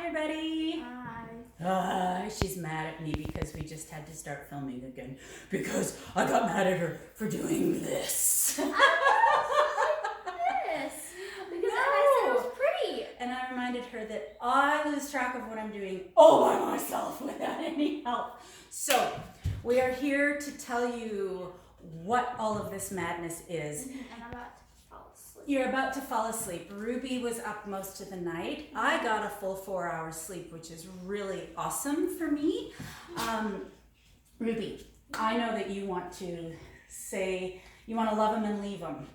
everybody. Hi. She's mad at me because we just had to start filming again because I got mad at her for doing this. Because I said it was pretty. And I reminded her that I lose track of what I'm doing all by myself without any help. So we are here to tell you what all of this madness is. And I'm about to fall asleep. You're about to fall asleep. Ruby was up most of the night. I got a full 4 hours sleep, which is really awesome for me. Ruby, I know that you want to say, you want to love them and leave them.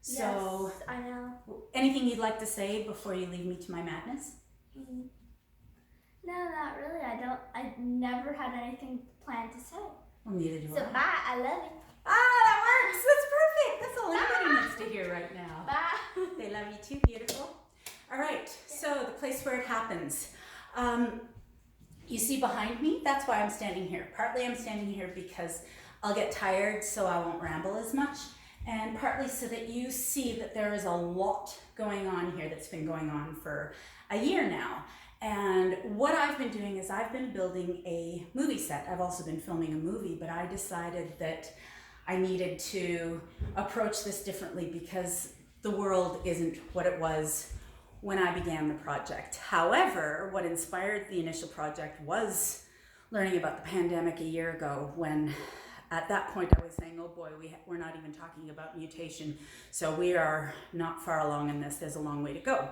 So, yes, I know. anything you'd like to say before you leave me to my madness? No, not really. I never had anything planned to say. Well, neither do So I. bye, I love you. That works. That's perfect. That's all anybody needs to hear right now. Bye. They love you too, beautiful. All right, so the place where it happens. You see behind me, that's why I'm standing here. Partly I'm standing here because I'll get tired so I won't ramble as much, and partly so that you see that there is a lot going on here that's been going on for a year now. And what I've been doing is I've been building a movie set. I've also been filming a movie, but I decided that I needed to approach this differently because the world isn't what it was when I began the project. However, what inspired the initial project was learning about the pandemic a year ago, when at that point I was saying, oh boy, we're not even talking about mutation, so we are not far along in this. There's a long way to go.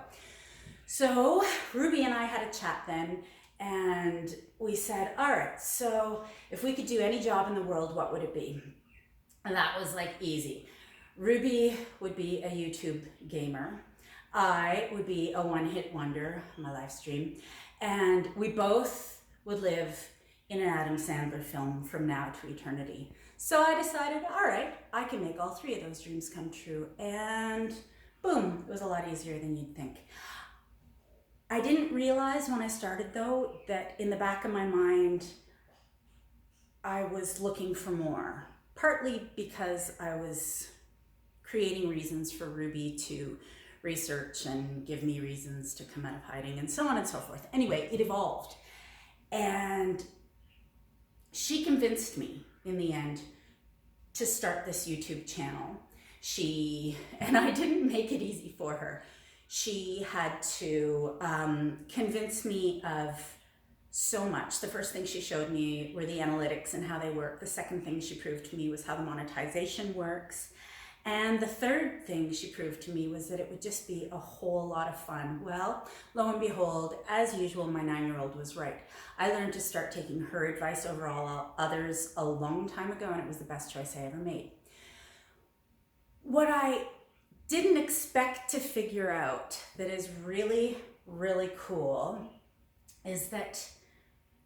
So Ruby and I had a chat then, and we said, all right, so if we could do any job in the world, what would it be? And that was like easy. Ruby would be a YouTube gamer. I would be a one-hit wonder, my live stream, and we both would live in an Adam Sandler film from now to eternity. So I decided, all right, I can make all three of those dreams come true, and boom, it was a lot easier than you'd think. I didn't realize when I started, though, that in the back of my mind, I was looking for more, partly because I was creating reasons for Ruby to research and give me reasons to come out of hiding and so on and so forth. Anyway, it evolved. And she convinced me in the end to start this YouTube channel. And I didn't make it easy for her. She had to convince me of so much. The first thing she showed me were the analytics and how they work. The second thing she proved to me was how the monetization works. And the third thing she proved to me was that it would just be a whole lot of fun. Well, lo and behold, as usual, my 9-year-old was right. I learned to start taking her advice over all others a long time ago, and it was the best choice I ever made. What I didn't expect to figure out that is really, really cool is that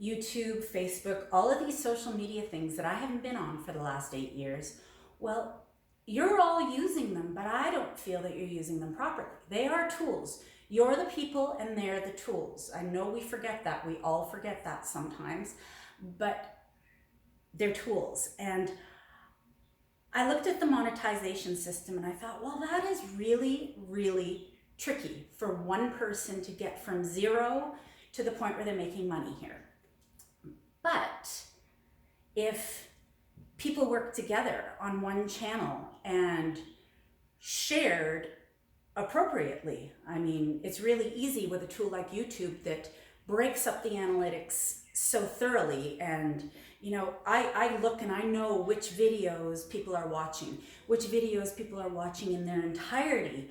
YouTube, Facebook, all of these social media things that I haven't been on for the last 8 years, well, you're all using them, but I don't feel that you're using them properly. They are tools. You're the people and they're the tools. I know we forget that. We all forget that sometimes, but they're tools. And I looked at the monetization system and I thought, well, that is really, really tricky for one person to get from zero to the point where they're making money here. But if people work together on one channel and shared appropriately, I mean, it's really easy with a tool like YouTube that breaks up the analytics so thoroughly. And you know, I look and I know which videos people are watching in their entirety,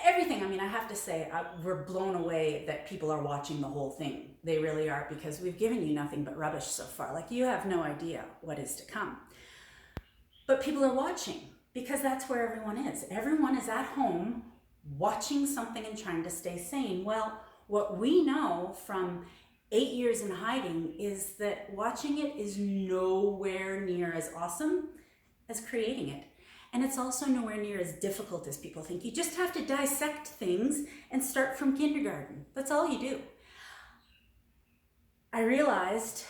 everything. I mean, I have to say, we're blown away that people are watching the whole thing. They really are, because we've given you nothing but rubbish so far. Like, you have no idea what is to come. But people are watching because that's where everyone is. Everyone is at home watching something and trying to stay sane. Well, what we know from 8 years in hiding is that watching it is nowhere near as awesome as creating it. And it's also nowhere near as difficult as people think. You just have to dissect things and start from kindergarten. That's all you do. I realized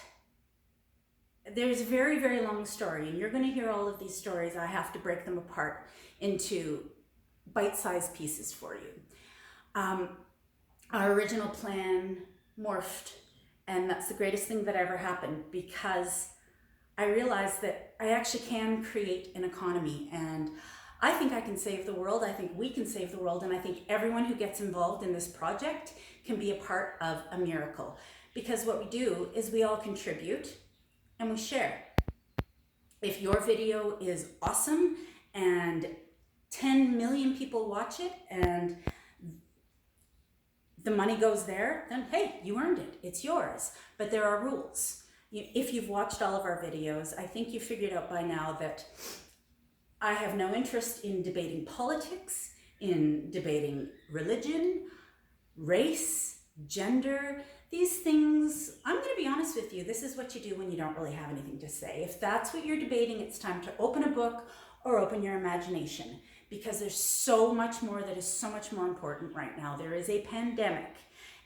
there's a very, very long story, and you're going to hear all of these stories. I have to break them apart into bite-sized pieces for you. our original plan morphed, and that's the greatest thing that ever happened, because I realized that I actually can create an economy, and I think I can save the world. I think we can save the world, and I think everyone who gets involved in this project can be a part of a miracle, because what we do is we all contribute and we share. If your video is awesome and 10 million people watch it and the money goes there, then hey, you earned it, it's yours. But there are rules. If you've watched all of our videos, I think you figured out by now that I have no interest in debating politics, in debating religion, race, gender, these things. I'm going to be honest with you, this is what you do when you don't really have anything to say. If that's what you're debating, it's time to open a book or open your imagination, because there's so much more that is so much more important right now. There is a pandemic,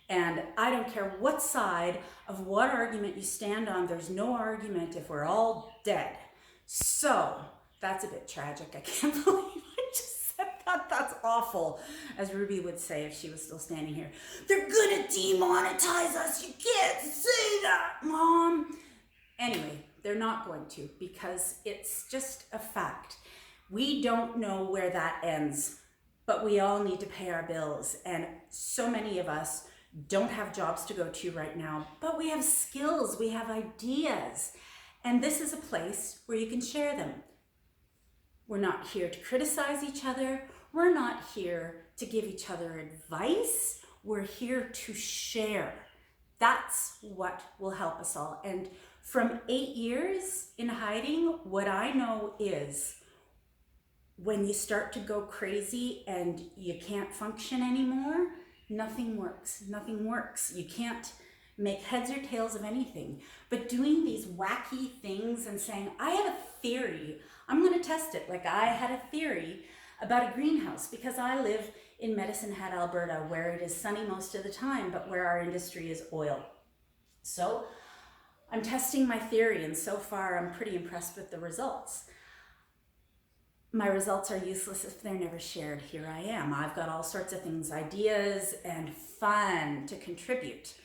and I don't care what side of what argument you stand on, there's no argument if we're all dead. So that's a bit tragic. I can't believe I just said that. That's awful, as Ruby would say if she was still standing here. They're gonna demonetize us. You can't say that, Mom. Anyway, they're not going to, because it's just a fact. We don't know where that ends, but we all need to pay our bills. And so many of us don't have jobs to go to right now, but we have skills, we have ideas. And this is a place where you can share them. We're not here to criticize each other. We're not here to give each other advice. We're here to share. That's what will help us all. And from 8 years in hiding, what I know is when you start to go crazy and you can't function anymore, nothing works. Nothing works. You can't make heads or tails of anything. But doing these wacky things and saying, I have a theory, I'm going to test it. Like I had a theory about a greenhouse because I live in Medicine Hat, Alberta, where it is sunny most of the time, but where our industry is oil. So I'm testing my theory, and so far I'm pretty impressed with the results. My results are useless if they're never shared. Here I am. I've got all sorts of things, ideas and fun to contribute,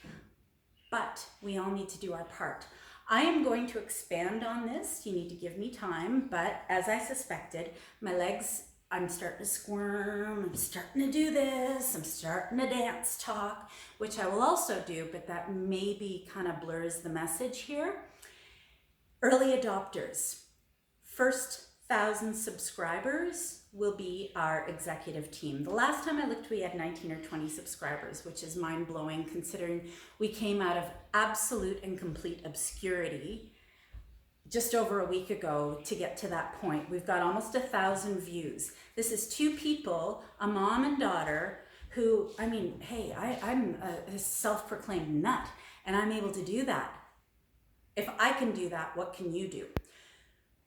but we all need to do our part. I am going to expand on this. You need to give me time, but as I suspected, my legs, I'm starting to squirm, I'm starting to do this, I'm starting to dance talk, which I will also do, but that maybe kind of blurs the message here. Early adopters. First 1,000 subscribers will be our executive team. The last time I looked, we had 19 or 20 subscribers, which is mind-blowing considering we came out of absolute and complete obscurity just over a week ago to get to that point. We've got almost 1,000 views. This is two people, a mom and daughter, who, I mean, hey, I'm a self-proclaimed nut, and I'm able to do that. If I can do that, what can you do?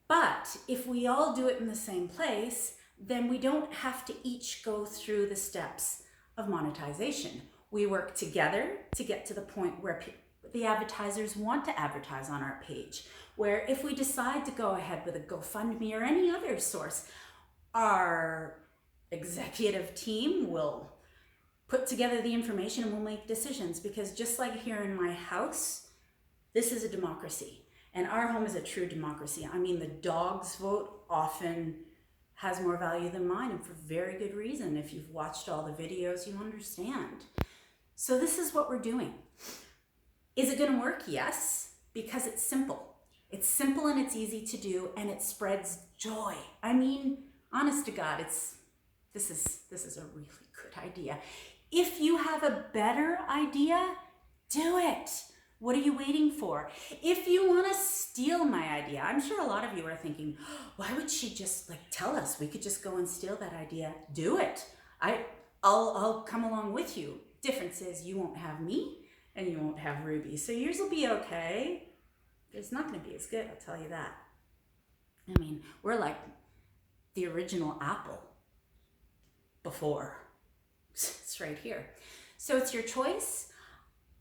But if we all do it in the same place, then we don't have to each go through the steps of monetization. We work together to get to the point where the advertisers want to advertise on our page, where if we decide to go ahead with a GoFundMe or any other source, our executive team will put together the information and we'll make decisions, because just like here in my house, this is a democracy. And our home is a true democracy. I mean, the dog's vote often has more value than mine, and for very good reason. If you've watched all the videos, you understand. So this is what we're doing. Is it gonna work? Yes, because it's simple. It's simple and it's easy to do, and it spreads joy. I mean, honest to God, this is a really good idea. If you have a better idea, do it. What are you waiting for? If you want to steal my idea, I'm sure a lot of you are thinking, why would she just tell us? We could just go and steal that idea. Do it. I'll come along with you. Difference is you won't have me and you won't have Ruby. So yours will be okay. It's not going to be as good, I'll tell you that. I mean, we're like the original Apple before. It's right here. So it's your choice.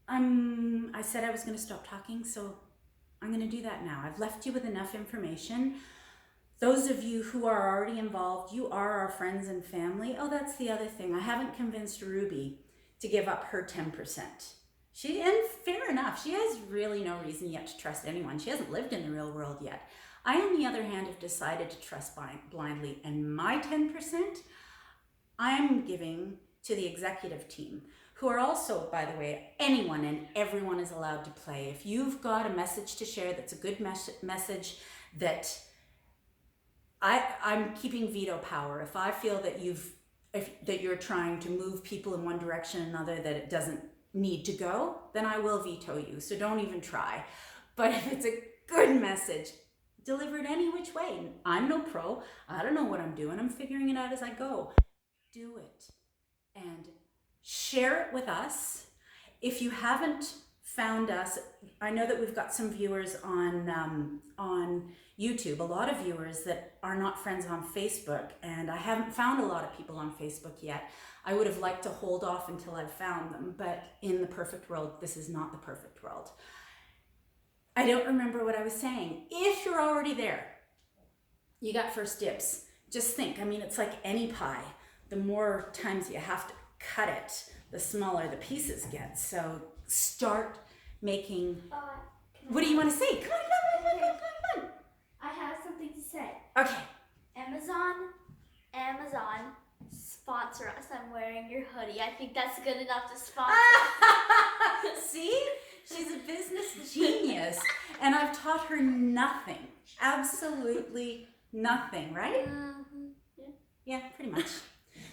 I said I was going to stop talking, so I'm going to do that now. I've left you with enough information. Those of you who are already involved, you are our friends and family. Oh, that's the other thing. I haven't convinced Ruby to give up her 10%. And fair enough, she has really no reason yet to trust anyone. She hasn't lived in the real world yet. I, on the other hand, have decided to trust blindly, and my 10%, I'm giving to the executive team, who are also, by the way, anyone and everyone is allowed to play. If you've got a message to share that's a good message that I'm keeping veto power. If I feel that that you're trying to move people in one direction or another that it doesn't need to go, then I will veto you. So don't even try. But if it's a good message, deliver it any which way. I'm no pro. I don't know what I'm doing. I'm figuring it out as I go. Do it and share it with us. If you haven't found us, I know that we've got some viewers on YouTube, a lot of viewers that are not friends on Facebook, and I haven't found a lot of people on Facebook yet. I would have liked to hold off until I've found them, but in the perfect world, this is not the perfect world. I don't remember what I was saying. If you're already there, you got first dibs. Just think, I mean, it's like any pie. The more times you have to cut it, the smaller the pieces get. So start making, what do you want to say? Come on. I have something to say. Okay. Amazon, sponsor us. I'm wearing your hoodie. I think that's good enough to sponsor. See? She's a business genius. And I've taught her nothing. Absolutely nothing, right? Yeah. Yeah, pretty much.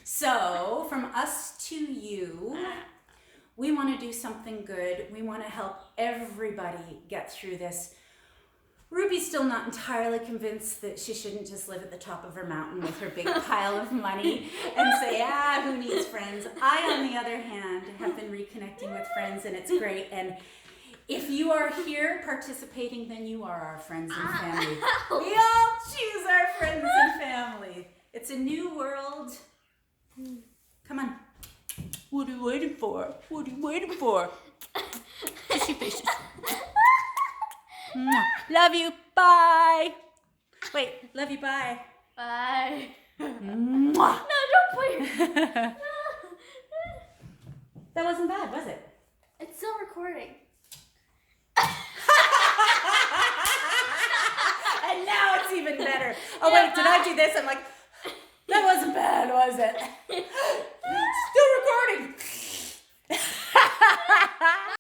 So, from us to you, we want to do something good. We want to help everybody get through this. Ruby's still not entirely convinced that she shouldn't just live at the top of her mountain with her big pile of money and say, who needs friends? I, on the other hand, have been reconnecting with friends, and it's great. And if you are here participating, then you are our friends and family. We all choose our friends and family. It's a new world. Come on. What are you waiting for? What are you waiting for? Kissy faces. Love you. Bye. Wait, love you. Bye. Bye. Mwah. No, don't put your... That wasn't bad, was it? It's still recording. And now it's even better. Oh, wait, did I do this? I'm like, that wasn't bad, was it?